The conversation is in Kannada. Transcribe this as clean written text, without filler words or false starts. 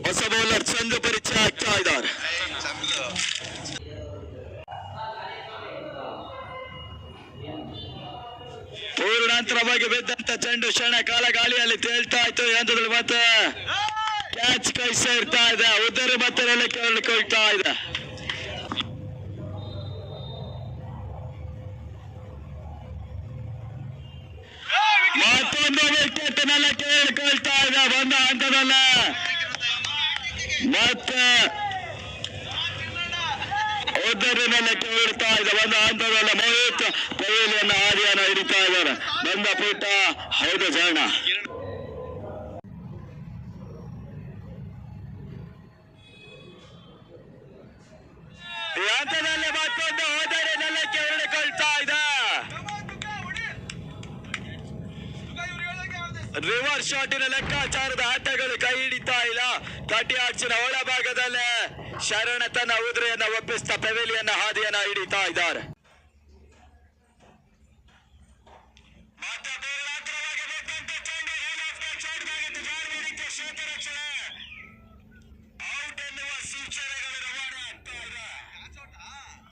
ಹೊಸ ಬೌಲರ್ ಚಂದು ಪರಿಚಯ ಆಗ್ತಾ ಇದ್ದಾರೆ. ಪೂರ್ಣಾಂತರವಾಗಿ ಬಿದ್ದಂತ ಚೆಂಡು ಕ್ಷಣ ಕಾಲ ಗಾಳಿಯಲ್ಲಿ ತೇಲ್ತಾ ಇತ್ತು. ಯಂತ್ರದಲ್ಲಿ ಮತ್ತೆ ಕ್ಯಾಚ್ ಕೈ ಸೇರ್ತಾ ಇದೆ. ಉದ್ದರ ಮತ್ತೆ ನೆಲಕ್ಕೆ ಹೊರಳ್ಕೊಳ್ತಾ ಇದೆ. ಮತ್ತೊಂದು ವಿಕೆಟ್ ನೆಲಕ್ಕೆ ಹೇಳ್ಕೊಳ್ತಾ ಇದೆ. ಬಂದ ಹಂತದಲ್ಲ ಮತ್ತೆ ಉದ್ದರ ನೆಲಕ್ಕೆ ಹೊರಡ್ತಾ ಇದೆ. ಬಂದ ಹಂತದಲ್ಲ ಮೋಹಿತ್ ಕೊಹ್ಲಿಯನ್ನ ಹಾದಿಯನ್ನ ಹಿಡಿತಾ ಇದ್ದಾರೆ. ಬಂದ ಪುಟ್ಟ ಹೌದು ಜಾಣ. ಈ ಹಂತದಲ್ಲಿ ಮತ್ತೊಂದು ಹೋದರೆ ನೆಲಕ್ಕೆ ಹೊರಡಿಕೊಳ್ತಾ ಇದೆ. ರಿವರ್ಸ್ ಶಾಟಿನ ಲೆಕ್ಕಾಚಾರದ ಆಟಗಳು ಕೈ ಹಿಡಿತಾ ಇಲ್ಲ. ತಟಿ ಆಚಿನ ಒಳಭಾಗದಲ್ಲೇ ಶರಣ ತನ್ನ ಉದ್ರೆಯನ್ನ ಒಪ್ಪಿಸ್ತಾ ಪೆವಿಲಿಯನ್ನ ಹಾದಿಯನ್ನ